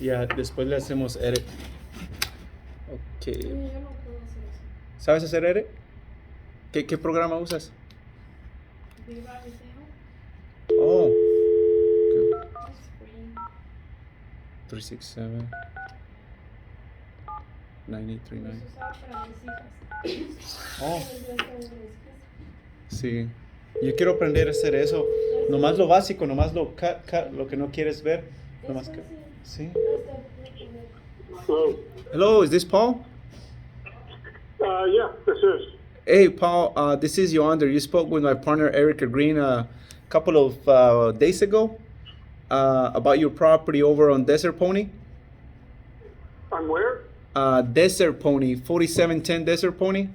Ya, después le hacemos edit. Ok. Yo no puedo hacer eso. ¿Sabes hacer edit? ¿Qué programa usas? Viva video. Oh, It's free. 367 9839. Eso usaba para mis hijas. Oh, Yo tengo mis hijas. sí. Yo quiero aprender a hacer eso. Nomás lo básico, nomás lo lo que no quieres ver. Nomás que, sí. Hello. Hello, is this Paul? Yeah, this is. Hey, Paul, this is Yoander. You spoke with my partner Erica Green a couple of days ago about your property over on Desert Pony. On where? Desert Pony, 4710 Desert Pony.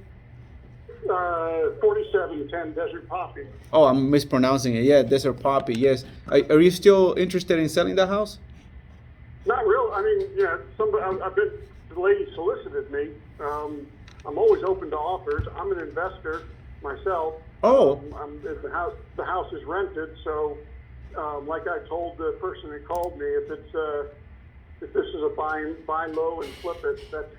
4710 Desert Poppy. Oh, I'm mispronouncing it. Yeah, Desert Poppy. Yes. Are you still interested in selling the house? Not real. I mean, yeah. I've been. The lady solicited me. I'm always open to offers. I'm an investor myself. Oh. The house is rented, so like I told the person that called me, if this is a buy low and flip it, that's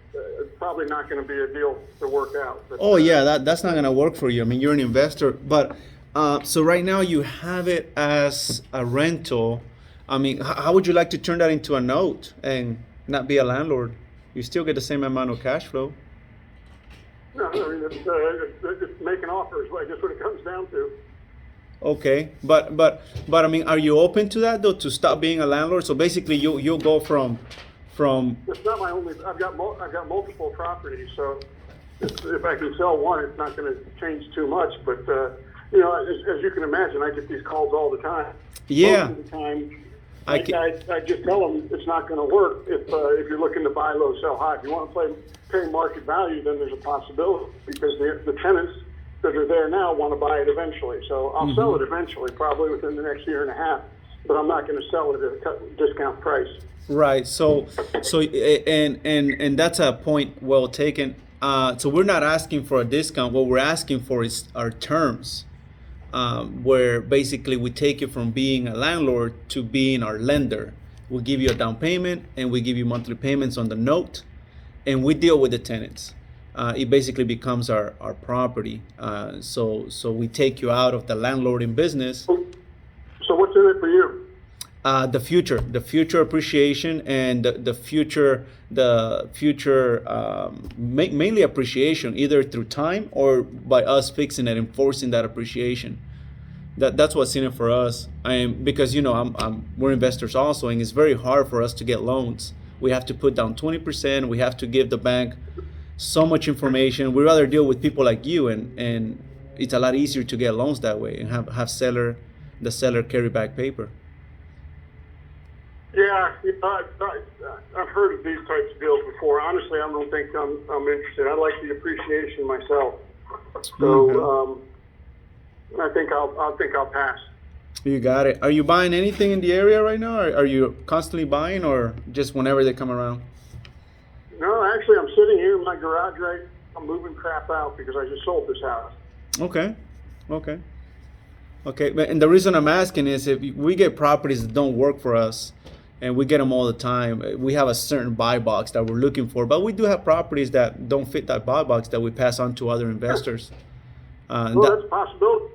probably not going to be a deal to work out. But, Oh yeah, that's not gonna work for you. I mean, you're an investor, but so right now you have it as a rental. I mean, how would you like to turn that into a note and not be a landlord? You still get the same amount of cash flow. No, I mean, it's making offers. I guess what it comes down to. Okay, but I mean, are you open to that though, to stop being a landlord? So basically, you'll go from It's not my only. I've got multiple properties, so if I can sell one, it's not going to change too much. But you know, as you can imagine, I get these calls all the time. Yeah. Most of the time, I I just tell them it's not going to work if you're looking to buy low, sell high. If you want to pay market value, then there's a possibility because the tenants that are there now want to buy it eventually. So I'll sell it eventually, probably within the next year and a half. But I'm not going to sell it at a discount price. Right. So and that's a point well taken. So we're not asking for a discount. What we're asking for is our terms, where basically we take you from being a landlord to being our lender. We give you a down payment and we give you monthly payments on the note, and we deal with the tenants. It basically becomes our property. So we take you out of the landlording business. So what's in it for you? The future appreciation, and the future mainly appreciation, either through time or by us fixing and enforcing that appreciation. That's what's in it for us. Because we're investors also, and it's very hard for us to get loans. We have to put down 20%. We have to give the bank so much information. We rather deal with people like you, and it's a lot easier to get loans that way and have the seller carry back paper. Yeah, I've heard of these types of deals before. Honestly, I don't think I'm interested. I like the appreciation myself, so I think I'll pass. You got it. Are you buying anything in the area right now? Or are you constantly buying, or just whenever they come around? No, actually, I'm sitting here in my garage I'm moving crap out because I just sold this house. Okay. And the reason I'm asking is if we get properties that don't work for us, and we get them all the time, we have a certain buy box that we're looking for, but we do have properties that don't fit that buy box that we pass on to other investors. Well, that's a possibility.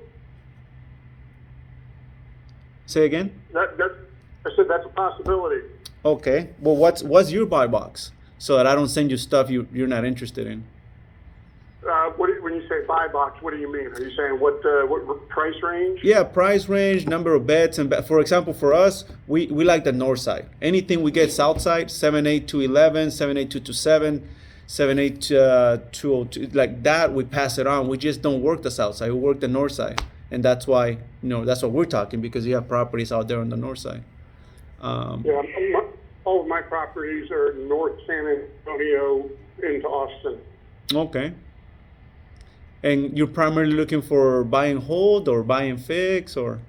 Say again? I said that's a possibility. Okay. Well, what's your buy box, so that I don't send you stuff you're not interested in? When you say buy box, what do you mean? Are you saying what price range? Yeah, price range, number of beds, and for example, for us, we like the north side. Anything we get south side, 78211, 78227, 78202, like that, we pass it on. We just don't work the south side. We work the north side, and that's why that's what we're talking, because you have properties out there on the north side. Yeah, all of my properties are north San Antonio into Austin. Okay. And you're primarily looking for buy and hold or buy and fix, or?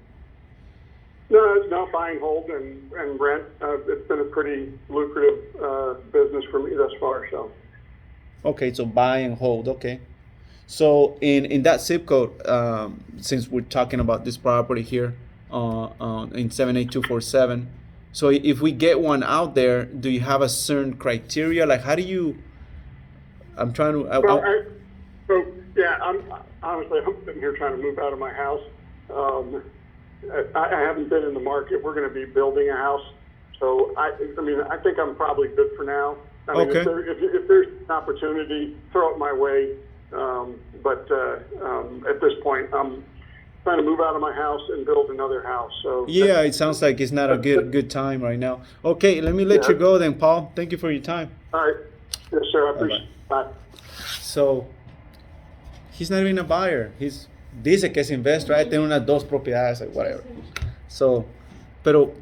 No, it's not buy and hold and rent. It's been a pretty lucrative business for me thus far. So. Okay, so buy and hold. Okay. So in that zip code, since we're talking about this property here, in 78247, So if we get one out there, do you have a certain criteria? Like, how do you? I'm trying to. So yeah, I'm sitting here trying to move out of my house. I haven't been in the market. We're going to be building a house, so I mean, I think I'm probably good for now. I mean, Okay. if there's an opportunity, throw it my way. But at this point, I'm trying to move out of my house and build another house. So Yeah, it sounds like it's not a good time right now. Okay, let me let you go then, Paul. Thank you for your time. All right. Yes, sir. I appreciate it. Bye. So he's not even a buyer. He's dice que es investor, right? Tiene unas dos propiedades, like whatever. So, pero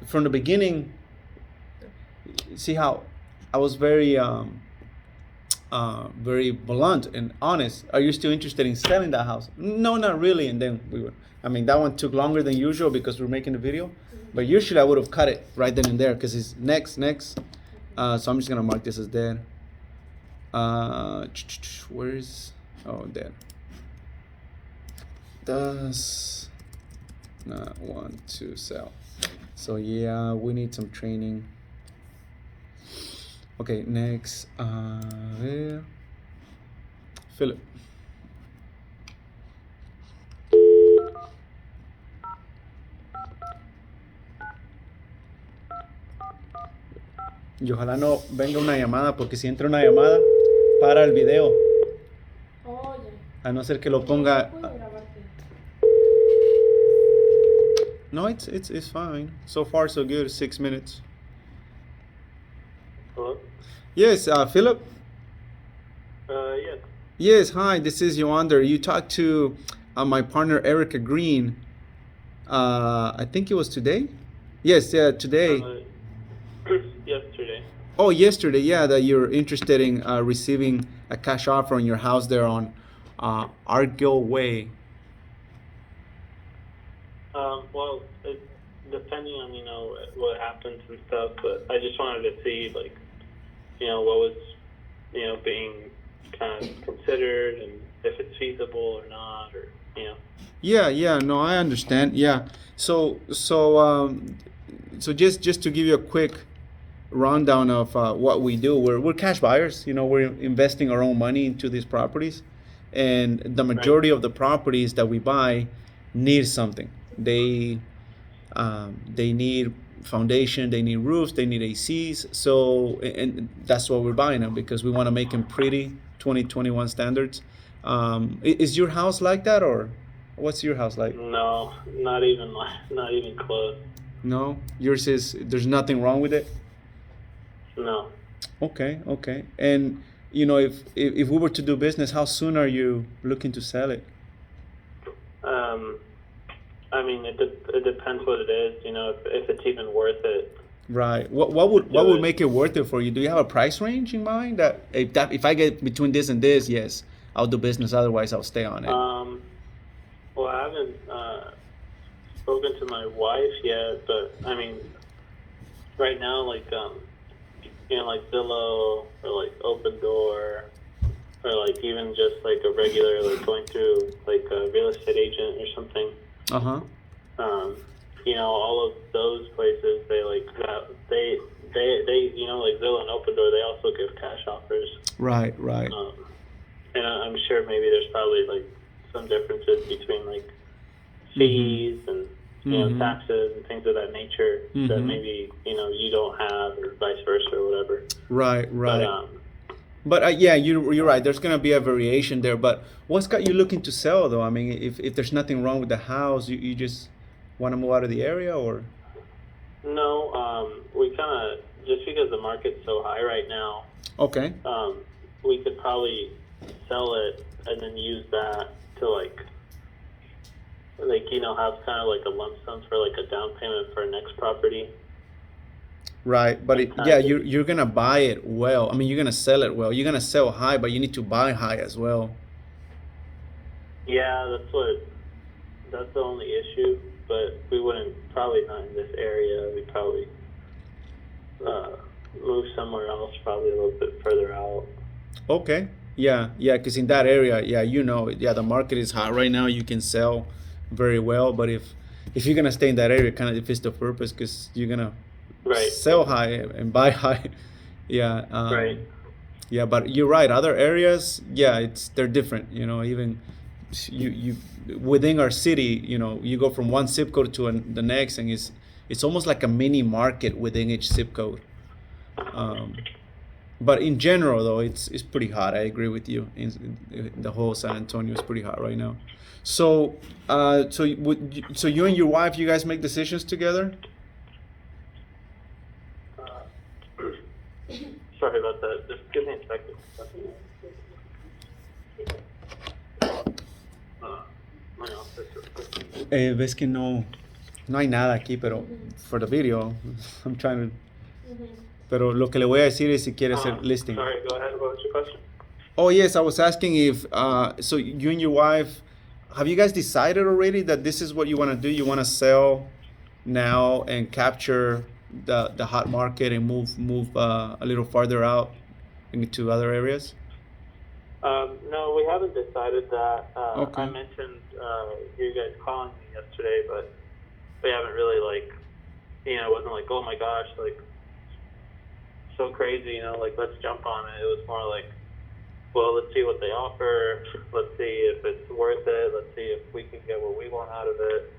from the beginning, see how I was very very blunt and honest. Are you still interested in selling that house? No, not really. And then we were. I mean, that one took longer than usual because we were making the video. But usually I would have cut it right then and there because it's next. So I'm just gonna mark this as dead. Where is? Oh, dead. Does not want to sell. So yeah, we need some training. Okay, next. There. Philip. Y ojalá no venga una llamada, porque si entra una llamada, para el video. Oh, ya. A no ser que lo ponga. Puedo grabarte. No, it's fine. So far, so good. 6 minutes. Hello? Yes, Philip. Yes. Yes, hi. This is Yoander. You talked to my partner Erica Green. I think it was today. Yes, yeah, today. Yesterday. Oh, yesterday. Yeah, that you're interested in receiving a cash offer on your house there on Argill Way. Well, depending on, what happens and stuff, but I just wanted to see, like, what was, being kind of considered and if it's feasible or not, or, Yeah, no, I understand. Yeah. So just to give you a quick rundown of what we do, we're cash buyers. We're investing our own money into these properties, and the majority of the properties that we buy need something. They need foundation, they need roofs, they need ACs. So, and that's what we're buying them, because we want to make them pretty, 2021 standards. Is your house like that, or what's your house like? No, not even close. No, yours is. There's nothing wrong with it. No. Okay. And if we were to do business, how soon are you looking to sell it? I mean, it depends what it is, if it's even worth it. Right. What would make it worth it for you? Do you have a price range in mind that if I get between this and this, yes, I'll do business. Otherwise, I'll stay on it. Well, I haven't spoken to my wife yet, but I mean, right now, like like Zillow or like Open Door, or like even just like a regular, like going through like a real estate agent or something. All of those places, they like they like Zillow and Open Door, they also give cash offers. Right. And I'm sure maybe there's probably like some differences between like fees and taxes and things of that nature that maybe you don't have, or vice versa, or whatever. Right. But yeah, you're right. There's gonna be a variation there. But what's got you looking to sell, though? I mean, if there's nothing wrong with the house, you just want to move out of the area, or? No, we kind of, just because the market's so high right now. Okay. We could probably sell it and then use that to like have kind of like a lump sum for like a down payment for our next property. Right, but you're gonna buy it well. I mean, you're gonna sell it well. You're gonna sell high, but you need to buy high as well. Yeah, that's the only issue. But we wouldn't, probably not in this area. We'd probably move somewhere else, probably a little bit further out. Okay. Yeah, because in that area, the market is hot right now. You can sell very well, but if you're gonna stay in that area, kind of defeats the purpose because you're gonna Right. sell high and buy high. Yeah. Right. Yeah, but you're right. Other areas, yeah, they're different. You know, even you within our city, you know, you go from one zip code to the next, and it's almost like a mini market within each zip code. But in general, though, it's pretty hot. I agree with you. In the whole San Antonio is pretty hot right now. So, so you and your wife, you guys make decisions together? Sorry about that. Just give me a second. My office. Ves que no hay nada aquí, pero for the video, I'm trying to. Pero lo que le voy a decir es si quiere hacer listing. Sorry, go ahead. What was your question? Oh yes, I was asking if so you and your wife, have you guys decided already that this is what you want to do? You want to sell now and capture the hot market and move a little farther out into other areas? No, we haven't decided that. Okay. I mentioned you guys calling me yesterday, but we haven't really it wasn't like, oh my gosh, like so crazy, like let's jump on it. It was more like, well, let's see what they offer. Let's see if it's worth it. Let's see if we can get what we want out of it.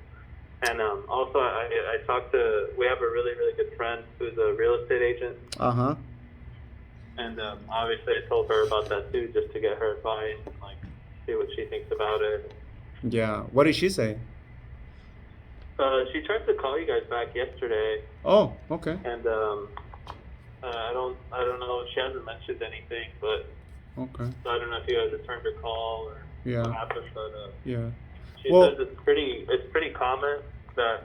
And also, I talked to, we have a really, really good friend who's a real estate agent. Uh-huh. And obviously I told her about that too, just to get her advice and see what she thinks about it. Yeah. What did she say? She tried to call you guys back yesterday, Oh, okay. and I don't know. She hasn't mentioned anything, but Okay. I don't know if you guys returned her call or Yeah. what happened. But Yeah. she Well- says it's pretty common that,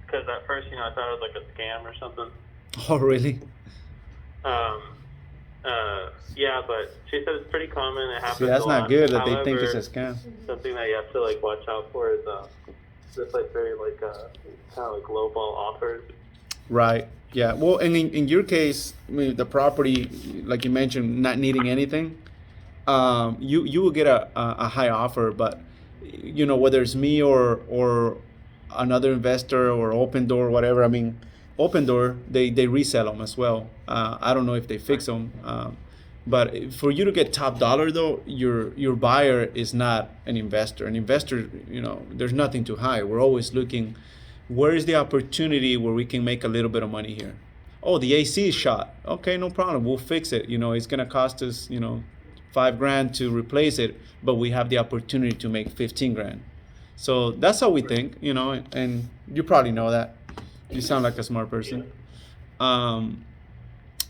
because at first I thought it was like a scam or something. Oh, really? Yeah, but she said it's pretty common. It happens. See, that's a not lot. good that they think However, it's a scam. something that you have to watch out for is just very kind of lowball offers. Right. Yeah. Well, and in your case, I mean, the property, like you mentioned, not needing anything, you will get a high offer, but whether it's me or another investor or Open Door, whatever. I mean, Open Door, they resell them as well. I don't know if they fix them, but for you to get top dollar though, your buyer is not an investor. An investor, there's nothing to hide. We're always looking, where is the opportunity where we can make a little bit of money here? Oh, the AC is shot. Okay, no problem. We'll fix it. It's gonna cost us, $5,000 to replace it, but we have the opportunity to make 15 grand. So that's how we think, and you probably know that. You sound like a smart person.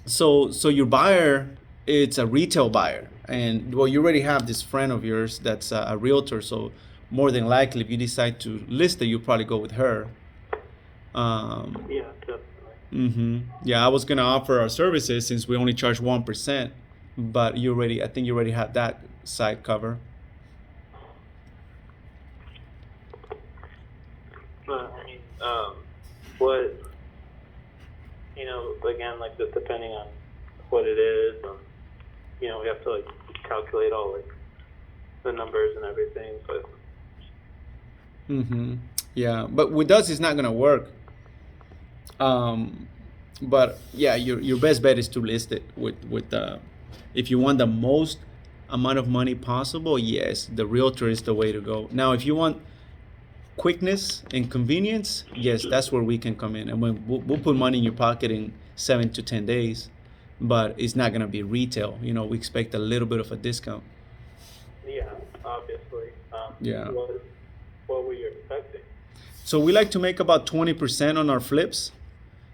So your buyer, it's a retail buyer, and well, you already have this friend of yours that's a realtor. So more than likely, if you decide to list it, you'll probably go with her. Yeah, definitely. Yeah, I was gonna offer our services since we only charge 1%, but I think you already have that side cover. I mean, what, again, just depending on what it is, we have to calculate all the numbers and everything, but. Yeah, but with us, it's not gonna work. But yeah, your best bet is to list it with if you want the most amount of money possible. Yes, the realtor is the way to go. Now, if you want quickness and convenience, yes, that's where we can come in, and we'll put money in your pocket in 7 to 10 days, but it's not gonna be retail. We expect a little bit of a discount. Yeah, obviously. Yeah. What were you expecting? So we like to make about 20% on our flips.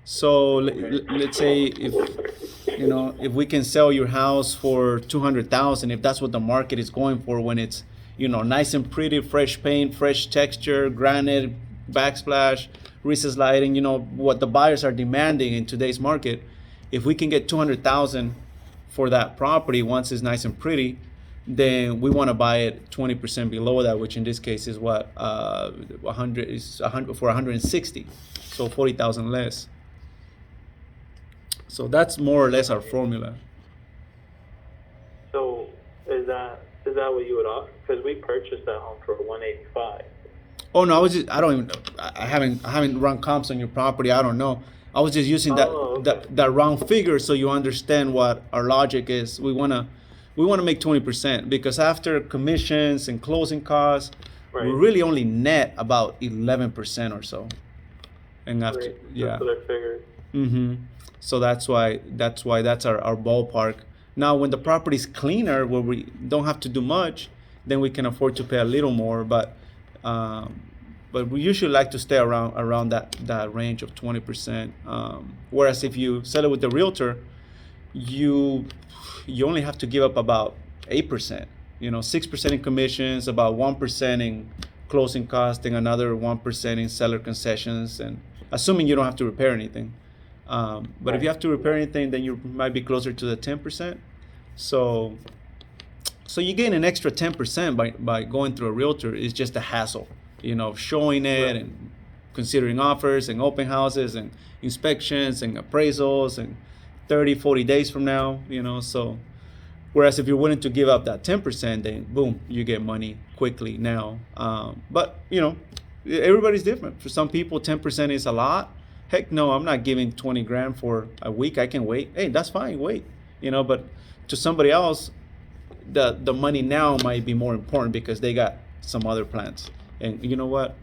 So let's say if we can sell your house for 200,000, if that's what the market is going for, when it's nice and pretty, fresh paint, fresh texture, granite, backsplash, recessed lighting, what the buyers are demanding in today's market. If we can get 200,000 for that property once it's nice and pretty, then we want to buy it 20% below that, which in this case is what 100 for 160, so 40,000 less. So that's more or less our formula. So is that what you would offer? Because we purchased that home for 185. Oh no, I don't even know. I haven't run comps on your property. I don't know. I was just using Oh, okay. that round figure so you understand what our logic is. We wanna make 20% because after commissions and closing costs, Right. we really only net about 11% or so. And after Right. yeah. That's what I figured. Mm-hmm. So that's why that's our ballpark. Now, when the property's cleaner, where we don't have to do much, then we can afford to pay a little more. But we usually like to stay around that range of 20%. Whereas if you sell it with the realtor, you only have to give up about 8%. 6% in commissions, about 1% in closing costs, and another 1% in seller concessions, and assuming you don't have to repair anything. But if you have to repair anything, then you might be closer to the 10%. So you gain an extra 10% by going through a realtor. It's just a hassle, showing it Right. and considering offers and open houses and inspections and appraisals and 30, 40 days from now, so whereas if you're willing to give up that 10%, then boom, you get money quickly now. But everybody's different. For some people, 10% is a lot. Heck no, I'm not giving 20 grand for a week. I can wait. Hey, that's fine. Wait. But to somebody else, the money now might be more important because they got some other plans. And you know what?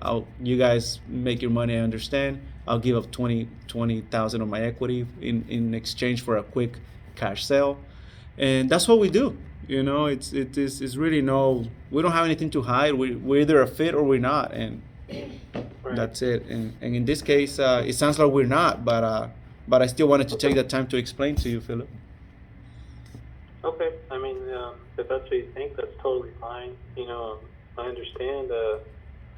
You guys make your money. I understand. I'll give up 20,000 of my equity in exchange for a quick cash sale, and that's what we do. It's really we don't have anything to hide. We're either a fit or we're not, and Right. that's it. And in this case, it sounds like we're not, but I still wanted to take the time to explain to you, Philip. Okay. I mean, if that's what you think, that's totally fine. I understand.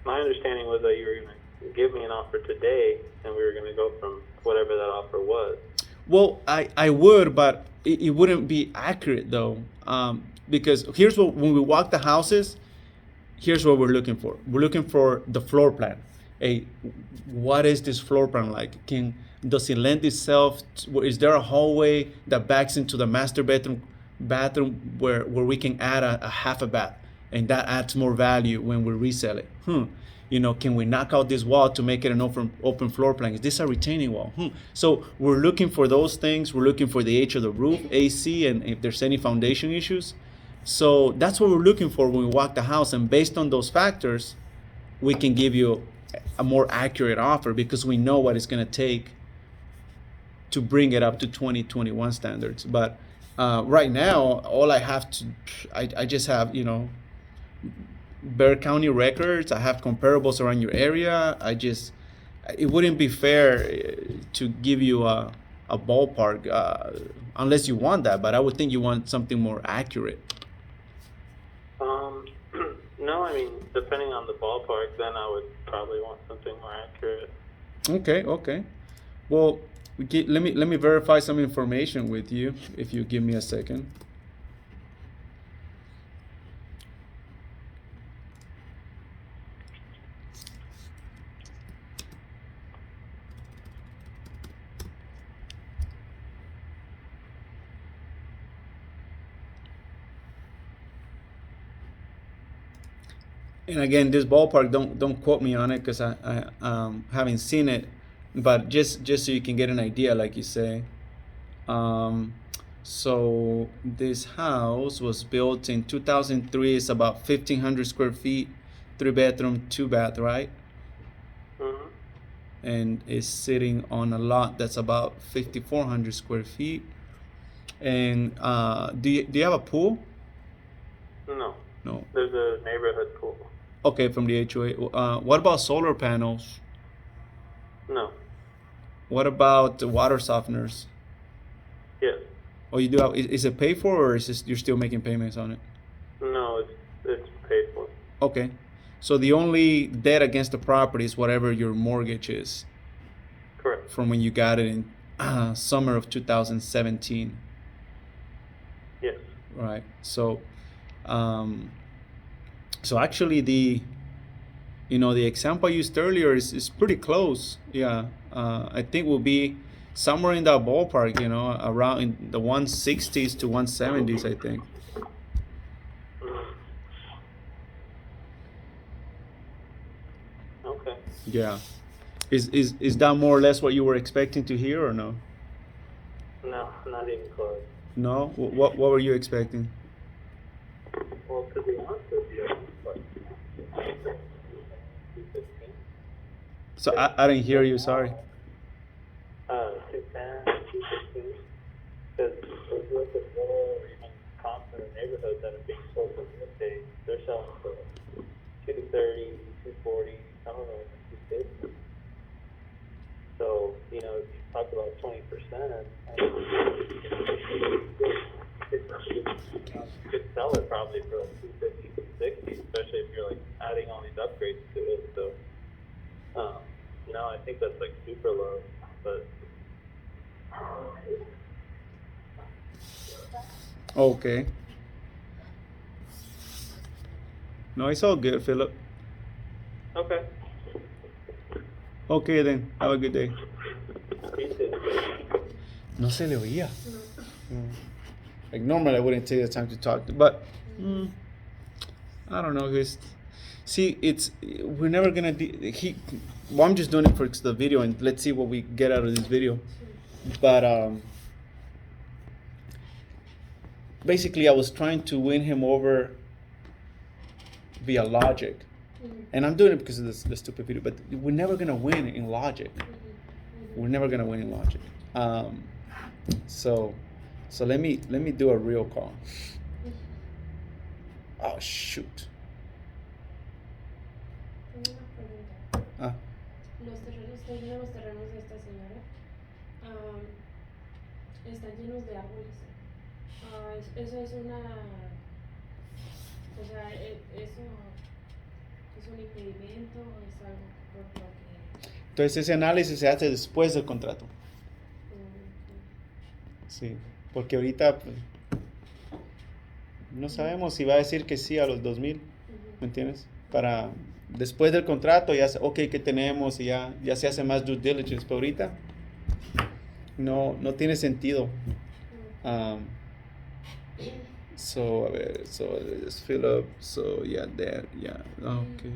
My understanding was that you were going to give me an offer today, and we were going to go from whatever that offer was. Well, I would, but it wouldn't be accurate though, because when we walk the houses, here's what we're looking for. We're looking for the floor plan. What is this floor plan like? Does it lend itself? Is there a hallway that backs into the master bathroom where we can add a half a bath, and that adds more value when we resell it? Can we knock out this wall to make it an open floor plan? Is this a retaining wall? So we're looking for those things. We're looking for the age of the roof, AC, and if there's any foundation issues. So that's what we're looking for when we walk the house. And based on those factors, we can give you a more accurate offer because we know what it's going to take to bring it up to 2021 standards. But right now, all I just have, Bexar County records. I have comparables around your area. It wouldn't be fair to give you a ballpark unless you want that. But I would think you want something more accurate. No, I mean, depending on the ballpark, then I would probably want something more accurate. Okay. Well, let me verify some information with you if you give me a second. And again, this ballpark, don't quote me on it because I haven't seen it, but just so you can get an idea, like you say. So this house was built in 2003. It's about 1,500 square feet, 3-bedroom, 2-bath, right? Mm-hmm. And it's sitting on a lot that's about 5,400 square feet. And do you have a pool? No. No. There's a neighborhood pool. Okay, from the HOA. What about solar panels? No. What about the water softeners? Yes. Oh, you do have, is it paid for, or is this, you're still making payments on it? No, it's paid for. Okay. So the only debt against the property is whatever your mortgage is Correct. from when you got it in summer of 2017. Yes. Right. So actually the example I used earlier is pretty close. Yeah. I think we'll be somewhere in that ballpark, around in the 160s to 170s, I think. Yeah. Is that more or less what you were expecting to hear or no? No, not even close. No? What were you expecting? Well, to be honest with you, what, 215? So I didn't hear you, sorry. 210, 215. Because if you look at Zillow or even comps in the neighborhood that are being sold for real estate, they're selling for 230, 240, some of them are 250. So, you know, if you talk about 20%, you could sell it probably for like 250, 260, especially if you're like adding all these upgrades to it. So, no, I think that's like super low, but Okay. No, it's all good, Philip. okay. Okay then. Have a good day. You too. No se le oía. Like normally I wouldn't take the time to talk, but I don't know. We're never gonna. Well, I'm just doing it for the video, and let's see what we get out of this video. But basically, I was trying to win him over via logic, and I'm doing it because of the stupid video. But we're never gonna win in logic. We're never gonna win in logic. So let me do a real call. Oh shoot. Tengo una pregunta. Ah, Estoy viendo los terrenos de esta señora. Están llenos de árboles. Eso es una. O sea, eso es un impedimento, es algo por lo que. entonces ese análisis se hace después del contrato. Sí, porque ahorita pues, no sabemos si va a decir que sí a los 2000, ¿me entiendes? Para después del contrato ya, ok, ¿qué tenemos? Y ya se hace más due diligence, pero ahorita no tiene sentido. So, a ver, so let's fill up, so yeah, there, yeah, okay.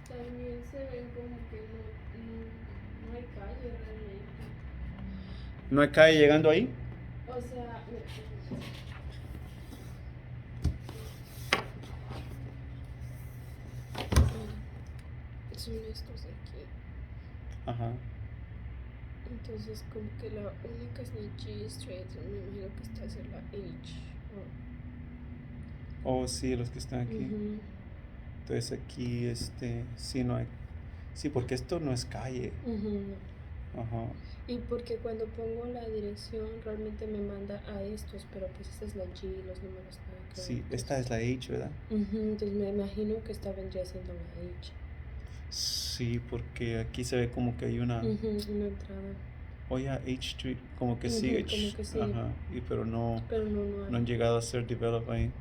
También se ven como que no hay calle realmente. ¿No hay calle llegando ahí? O sea, son estos de aquí. Ajá. Entonces, como que la única es la G Street, me imagino que esta es la H. Oh, sí, los que están aquí. Ujú. Entonces aquí, sí, no hay. Sí, porque esto no es calle. Ujú. Ajá. Y porque cuando pongo la dirección realmente me manda a estos, pero pues esta es la G, los números nada que ver. Sí, esta es la H, ¿verdad? Ujú, entonces me imagino que esta vendría siendo la H. Sí, porque aquí se ve como que hay una. Ujú, una entrada. Oye, H Street, como que sí, Ujú, como que sí. Ajá. Pero no Pero no hay. han llegado a ser develop ahí.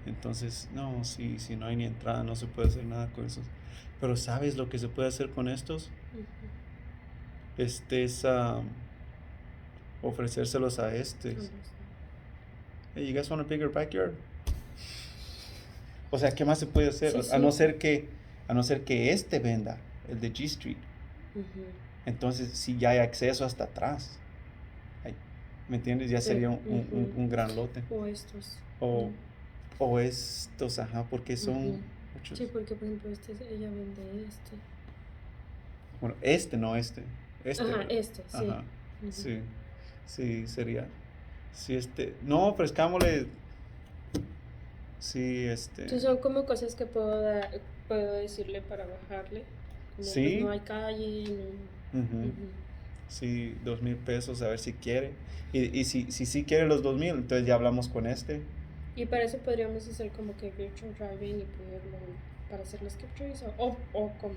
Entonces, no, si no hay ni entrada, no se puede hacer nada con esos. Pero ¿sabes lo que se puede hacer con estos? Ujú. Es ofrecérselos a estos. Hey, you guys want a bigger backyard? O sea, ¿qué más se puede hacer? Sí, A sí. no ser que este venda, el de G Street. Ujú. Entonces, sí ya hay acceso hasta atrás. Ay, ¿me entiendes? Ya Sí, sería ujú. un gran lote. O estos. O estos, ajá, porque son Ujú. muchos. Sí, porque por ejemplo ella vende este. Bueno, este. Ajá, ¿verdad? este, sí. Ajá, Ujú. sí, sería. Sí, no, ofrezcámosle. Sí, Entonces son como cosas que puedo decirle para bajarle. Como, Sí. pues, no hay calle, no. Ujú. Ujú. Sí, 2,000 pesos, a ver si quiere. Y si quiere los 2,000, entonces ya hablamos con este. Y para eso podríamos hacer como que virtual driving y ponerlo para hacer las captures o como.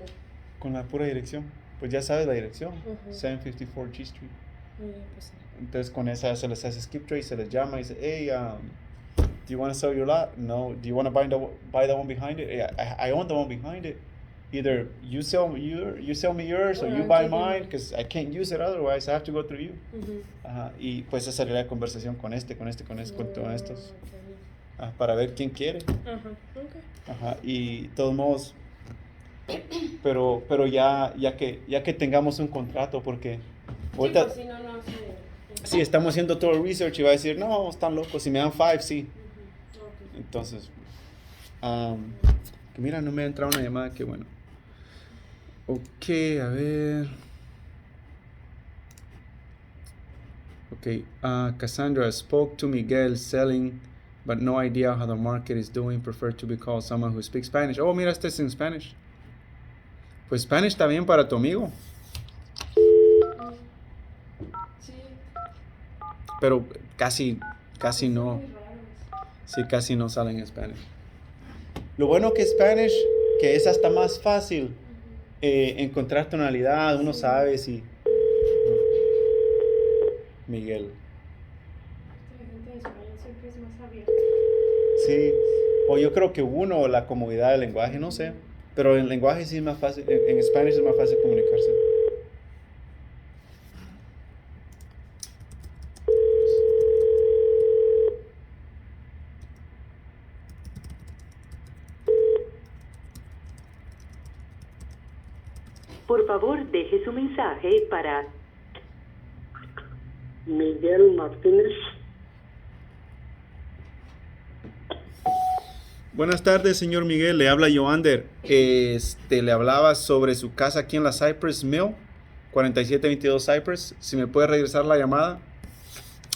Con la pura dirección. Pues ya sabes la dirección. Ujú. 754 G Street. Pues sí. Entonces con esa se les hace skip trace, se les llama y dice, hey, do you want to sell your lot? No. Do you want to buy the one behind it? Yeah, I own the one behind it. Either you sell me yours or you buy mine because I can't use it otherwise. I have to go through you. Ujú. Ajá, y pues esa sería la conversación con todos estos. Ok. Para ver quién quiere. Ajá, ok. Ajá, y de todos modos, pero ya que tengamos un contrato, porque Sí, ahorita pues si no, no se... sí estamos haciendo todo el research y va a decir, no, están locos, si me dan 5, sí. Ujú, ok. Entonces, que mira, no me ha entrado una llamada, qué bueno. Ok, a ver. Ok, Cassandra spoke to Miguel selling, but no idea how the market is doing. Prefer to be called someone who speaks Spanish. Oh, mira, este es en Spanish. Pues Spanish está bien para tu amigo, Sí, pero casi no. muy raros. Sí, casi no salen en Spanish. Lo bueno que Spanish, que es hasta más fácil encontrar tonalidad, uno sabe si... Miguel. La gente de español siempre es más abierta. Sí, o yo creo que uno, la comodidad del lenguaje, no sé. Pero en lenguaje sí es más fácil, en Spanish es más fácil comunicarse. Por favor, deje su mensaje para Miguel Martínez. Buenas tardes, señor Miguel. Le habla Joander. Le hablaba sobre su casa aquí en la Cypress Mill, 4722 Cypress. Si me puede regresar la llamada.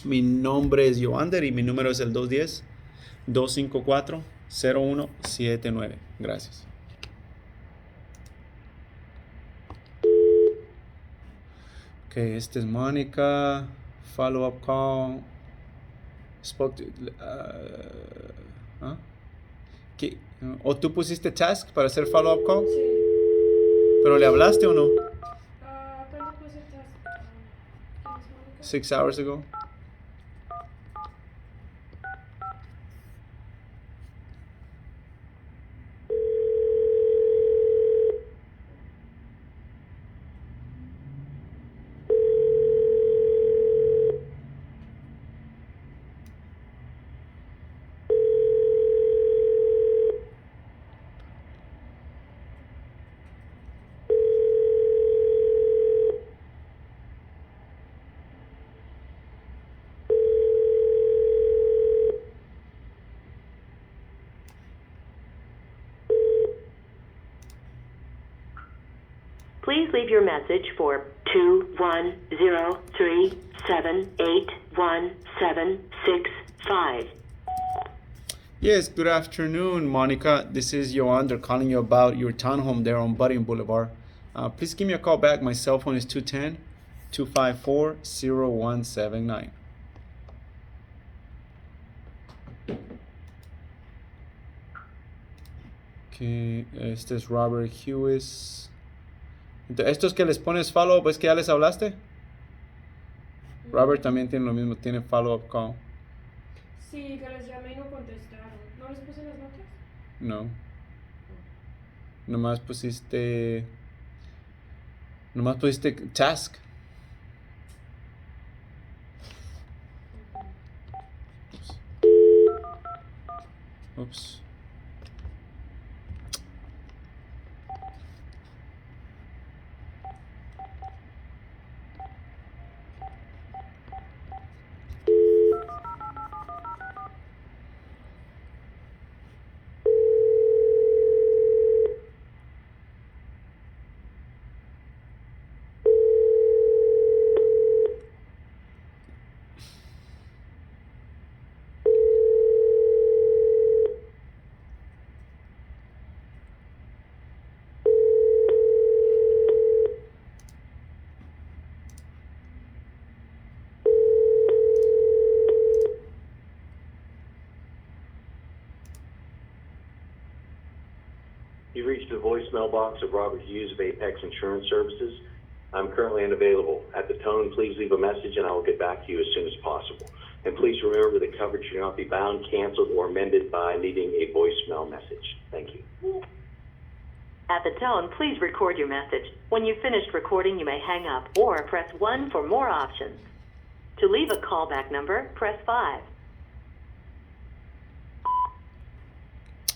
Mi nombre es Joander y mi número es el 210-254-0179. Gracias. Ok, este es Mónica. Follow-up call. Spoke to... ¿ah? ¿O tú pusiste task para hacer follow-up call? Sí. ¿Pero le hablaste o no? ¿Cuándo puse estas? ¿Quién es Mónica? 6 hours ago. Please leave your message for 21037811765. Yes, good afternoon, Monica. This is Joander calling you about your townhome there on Budding Boulevard. Please give me a call back. My cell phone is 210-254-0179. Okay, este es Robert Hewis. Entonces, estos que les pones follow-up, ¿es que ya les hablaste? Robert también tiene lo mismo, tiene follow-up call. Sí, que les llamé y no contestaron. ¿No les puse las notas? No. Nomás pusiste task. Oops. You reached the voicemail box of Robert Hughes of Apex Insurance Services. I'm currently unavailable. At the tone, please leave a message and I will get back to you as soon as possible. And please remember that coverage should not be bound, canceled, or amended by leaving a voicemail message. Thank you. At the tone, please record your message. When you've finished recording, you may hang up or press 1 for more options. To leave a callback number, press 5.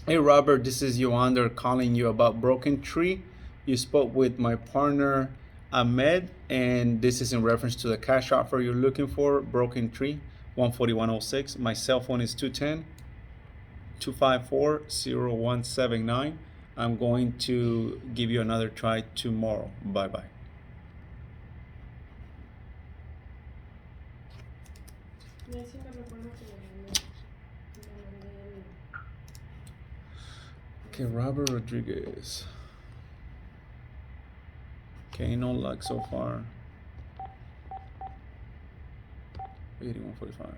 Hey Robert, this is Yoander calling you about Broken Tree. You spoke with my partner Ahmed, and this is in reference to the cash offer you're looking for, Broken Tree, 14106. My cell phone is 210-254-0179. I'm going to give you another try tomorrow. Bye-bye. Ya sí me recuerdo que le mandé Okay, Robert Rodriguez. Okay, no luck so far. 8145.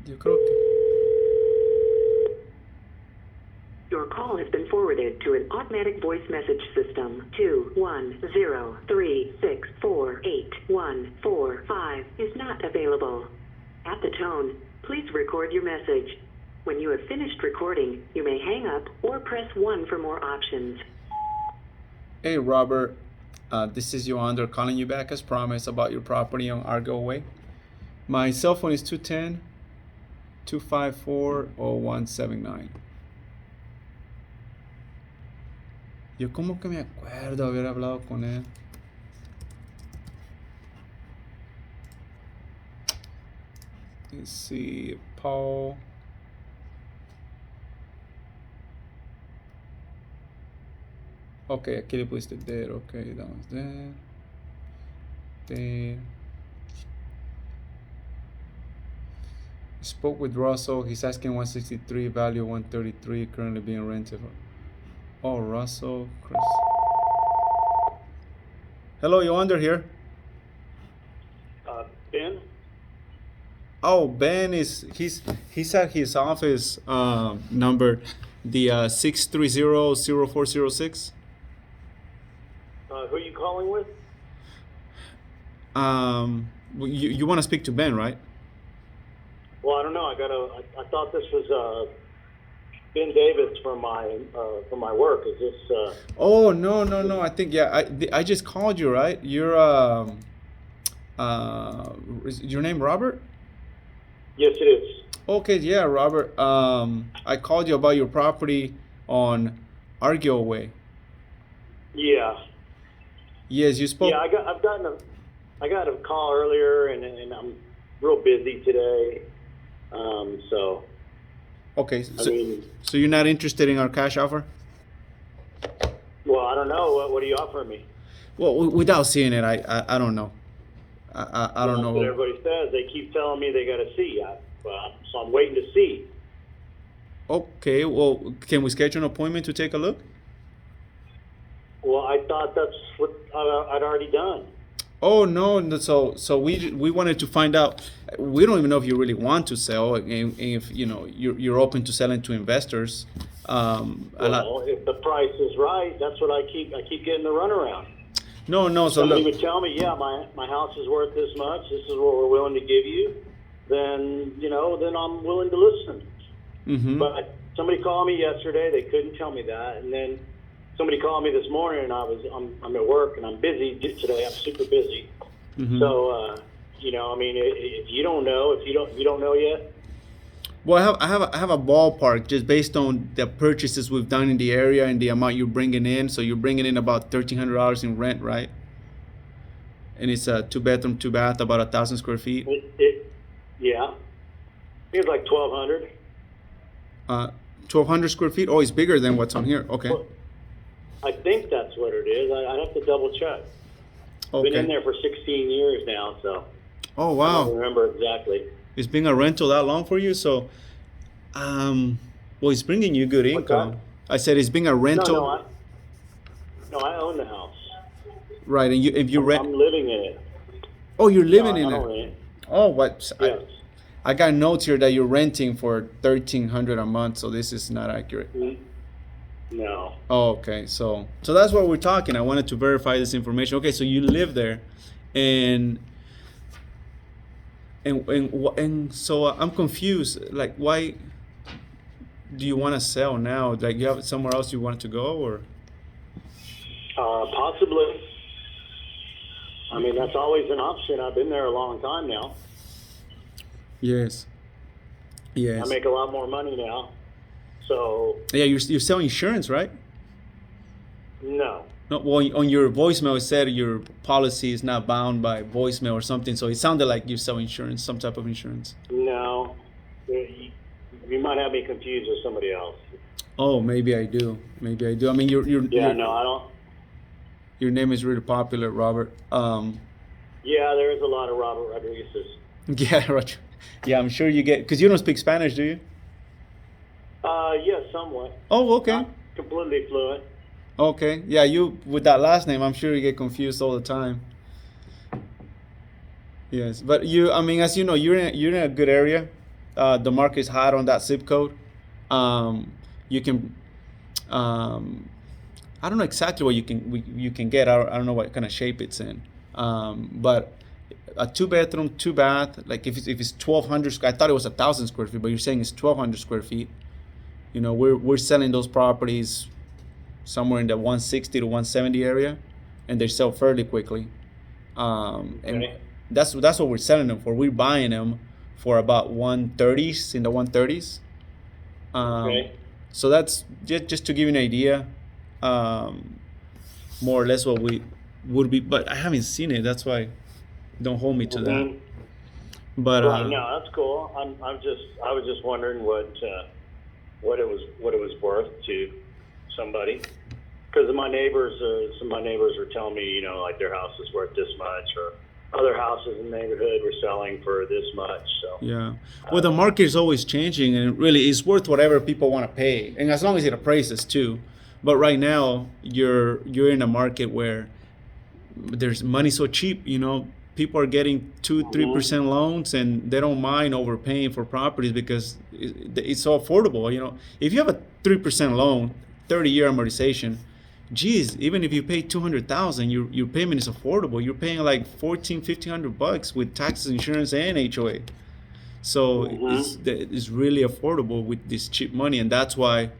Yo creo que Your call has been forwarded to an automatic voice message system. 21036481445 is not available. At the tone, please record your message. When you have finished recording, you may hang up or press 1 for more options. Hey Robert, this is Yoander calling you back as promised about your property on Argo Way. My cell phone is 210-254-0179. Yo como que me acuerdo haber hablado con él. Let's see, Paul. Okay, aquí le pusiste there. Okay, that was there. There. Spoke with Russell. He's asking 163, value 133, currently being rented. Oh, Russell, Chris. Hello, Yoander here. Ben? Oh, Ben he's at his office number, the 630-0406. Who are you calling with? You want to speak to Ben, right? Well, I don't know. I thought this was Ben Davis from my work. Is this? Oh no. I think I just called you, right? You're is your name Robert? Yes, it is. Okay, yeah, Robert. I called you about your property on Argo Way. Yeah. Yes, you spoke. Yeah, I got a call earlier, and I'm real busy today. So. Okay, I mean, so you're not interested in our cash offer? well, I don't know. What are you offering me? Well, without seeing it, I don't know. I don't That's know. what everybody says. They keep telling me they got to see. So I'm waiting to see. Okay, well, can we schedule an appointment to take a look? Well, I thought that's what I'd already done. Oh no! So we wanted to find out. We don't even know if you really want to sell, and if you're open to selling to investors. Well, if the price is right, that's what I keep getting the runaround. No. So Somebody look, would tell me, yeah, my house is worth this much. This is what we're willing to give you. Then then I'm willing to listen. mm-hmm. But somebody called me yesterday. They couldn't tell me that, and then somebody called me this morning, and I'm at work and I'm busy today. I'm super busy. Mm-hmm. So I mean, if you don't know, you don't know yet. Well, I have a ballpark just based on the purchases we've done in the area and the amount you're bringing in. So you're bringing in about $1,300 in rent, right? And it's a 2-bedroom, 2-bath, about 1,000 square feet. Yeah, it's like 1,200. 1,200 square feet. Oh, it's bigger than what's on here. Okay. Well, I think that's what it is. I'd have to double check. Okay. Been in there for 16 years now, so Oh I wow. don't remember exactly. It's been a rental that long for you, so well, it's bringing you good What's income. that? I said it's been a rental, No, I own the house. right? And if you rent, I'm living in it. oh, you're living No, in I it. don't rent. Oh, what? Yes. I got notes here that you're renting for $1,300 a month, so this is not accurate. No, No. Oh, okay. So that's what we're talking. I wanted to verify this information. Okay, so you live there, and so I'm confused. Like, why do you want to sell now? Like, you have somewhere else you want to go, or? Possibly. I mean, that's always an option. I've been there a long time now. Yes. Yes. I make a lot more money now. So, Yeah, you're selling insurance, right? no. No, well, on your voicemail it said your policy is not bound by voicemail or something. So it sounded like you sell insurance, some type of insurance. No. You might have me confused with somebody else. Oh, maybe I do. Maybe I do. I mean, Yeah, no, I don't. your name is really popular, Robert. Yeah, there is a lot of Robert Rodriguez's. Yeah, Roger. Yeah, I'm sure you get, because you don't speak Spanish, do you? Yes, somewhat. Oh, okay. Not completely fluent. Okay. Yeah, you with that last name, I'm sure you get confused all the time. Yes, but I mean, as you know, you're in a good area. The market is hot on that zip code. You can, I don't know exactly what you can get. I don't know what kind of shape it's in. But a 2-bedroom, 2-bath, like if it's 1,200, I thought it was 1,000 square feet, but you're saying it's 1,200 square feet. You know, we're selling those properties somewhere in the 160 to 170 area, and they sell fairly quickly. And Okay. that's what we're selling them for. We're buying them for about 130s, in the 130s. Okay. So that's just to give you an idea, more or less what we would be. But I haven't seen it. That's why don't hold me to that. Mhm. But Right, no, that's cool. I was just wondering what it was worth to somebody. Because some of my neighbors were telling me, like their house is worth this much, or other houses in the neighborhood were selling for this much. So yeah, well, the market is always changing, and really, it's worth whatever people want to pay, and as long as it appraises too. But right now, you're in a market where there's money so cheap. People are getting 2-3% loans, and they don't mind overpaying for properties because it's so affordable. If you have a 3% loan, 30-year amortization, geez, even if you pay $200,000, your payment is affordable. You're paying like $1,500 with taxes, insurance, and HOA. So it's really affordable with this cheap money, and that's why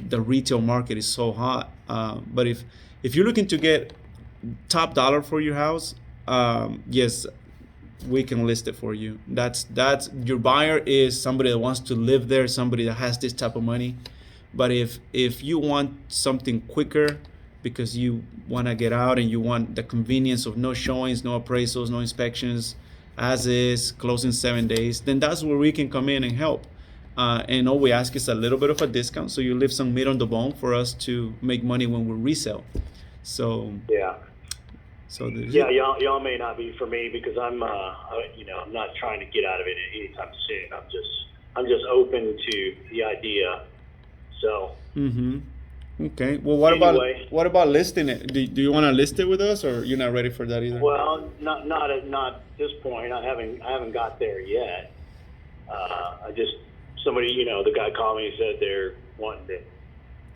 the retail market is so hot. But if you're looking to get top dollar for your house, yes, we can list it for you. That's your buyer is somebody that wants to live there, somebody that has this type of money. But if you want something quicker because you want to get out and you want the convenience of no showings, no appraisals, no inspections, as is, closing 7 days, then that's where we can come in and help. And all we ask is a little bit of a discount, so you leave some meat on the bone for us to make money when we resell. So yeah. So Yeah, y'all may not be for me because I'm not trying to get out of it anytime soon. I'm just open to the idea. So. Okay. Well, what about listing it? Do you want to list it with us, or you're not ready for that either? Well, not at this point. I haven't got there yet. Somebody, the guy called me and said they're wanting to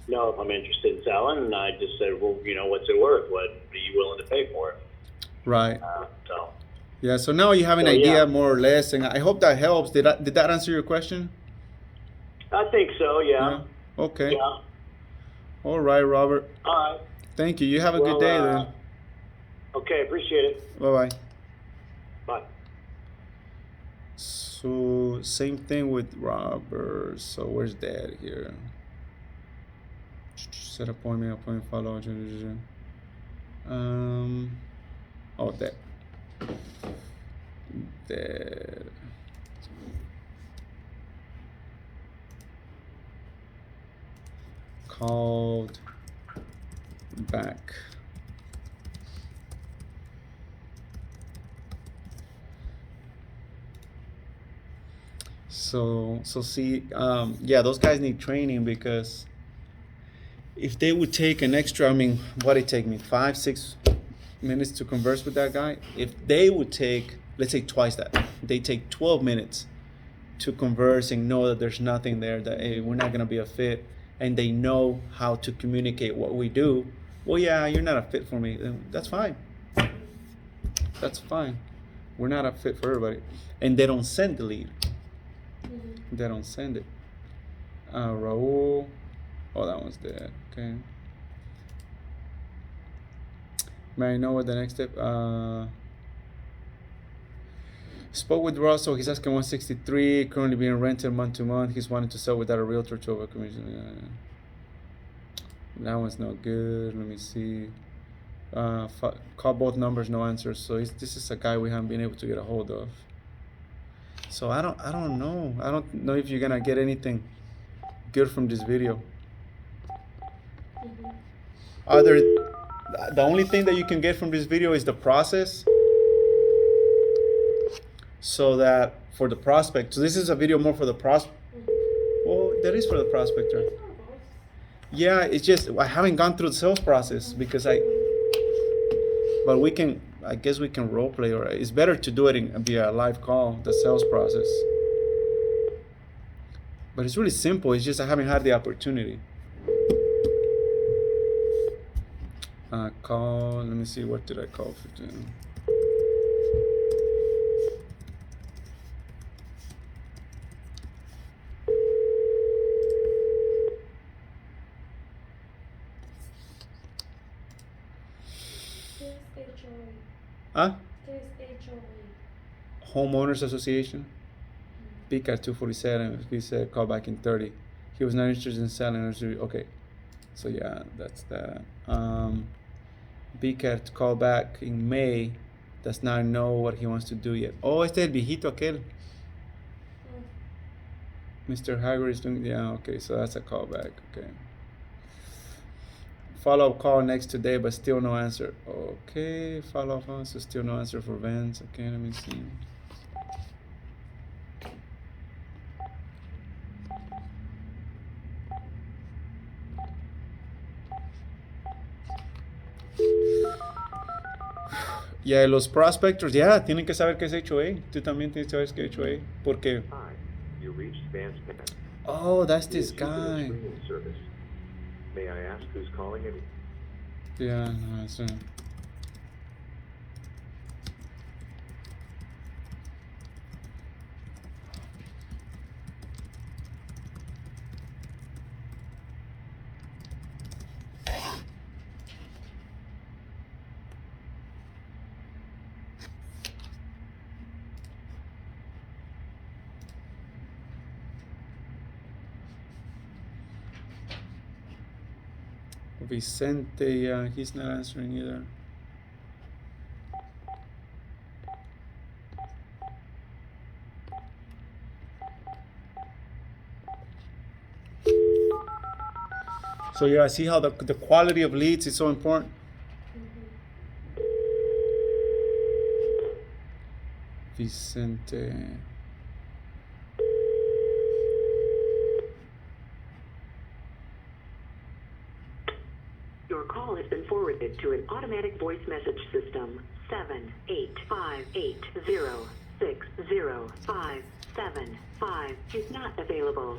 know if I'm interested in selling, and I just said, well, what's it worth? What are you willing to pay for it? Right. So. Yeah. So now you have an idea, more or less, and I hope that helps. Did that answer your question? I think so. Yeah. Okay. Yeah. All right, Robert. All right. Thank you. You have a good day then. Okay. Appreciate it. Bye-bye. Bye. So same thing with Robert. So where's that here? Set appointment, follow. Oh, that. Called back. So see, yeah, those guys need training, because if they would take an extra, I mean, what it take me 5-6 minutes to converse with that guy. If they would take, let's say, twice that, they take 12 minutes to converse and know that there's nothing there, that hey, we're not gonna be a fit, and they know how to communicate what we do, well, yeah, you're not a fit for me. Then that's fine. That's fine. We're not a fit for everybody. And they don't send the lead. They don't send it. Raul. Oh, that one's dead. Okay. May I know what the next step? Spoke with Russell. He's asking 163. Currently being rented month to month. He's wanting to sell without a realtor to over commission. That one's not good. Let me see. Call both numbers, no answers. So this is a guy we haven't been able to get a hold of. So I don't know. I don't know if you're gonna get anything good from this video. The only thing that you can get from this video is the process. So that for the prospect. So this is a video more for the prospect. Well, that is for the prospector. Yeah, it's just I haven't gone through the sales process because but I guess we can role play, or it's better to do it via a live call, the sales process. But it's really simple. It's just I haven't had the opportunity. Call. Let me see. What did I call for? Huh? Homeowners Association. PCAT 247. He said call back in 30. He was not interested in selling. Okay. So yeah, that's that. BCAT call back in May. Does not know what he wants to do yet. Oh, este el viejito aquel. Mr. Hager is doing. Yeah, okay. So that's a callback. Okay. Follow-up call next today, but still no answer. Okay. Follow-up answer, still no answer for Vance. Okay, let me see. Ya, los prospectors, ya, tienen que saber qué es HOA. Tú también tienes que saber qué es HOA. Porque. Hi, you reached Vance Penn. Oh, that's this He is using a guy. screening service. May I ask who's calling him? Yeah, no, it's Vicente, yeah, he's not answering either. So yeah, see how the quality of leads is so important. Vicente. Your call has been forwarded to an automatic voice message system. 785806057 is not available.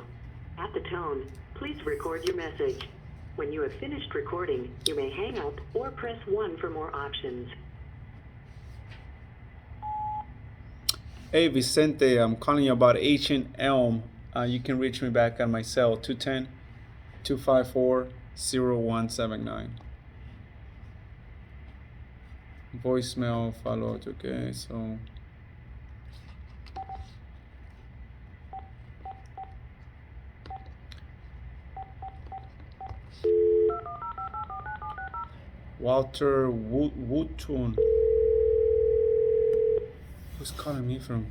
At the tone, please record your message. When you have finished recording, you may hang up or press 1 for more options. Hey Vicente, I'm calling you about Ancient Elm. You can reach me back on my cell 210-254-0179. Voicemail, follow it. Okay, so Walter Wootton. Who's calling me from?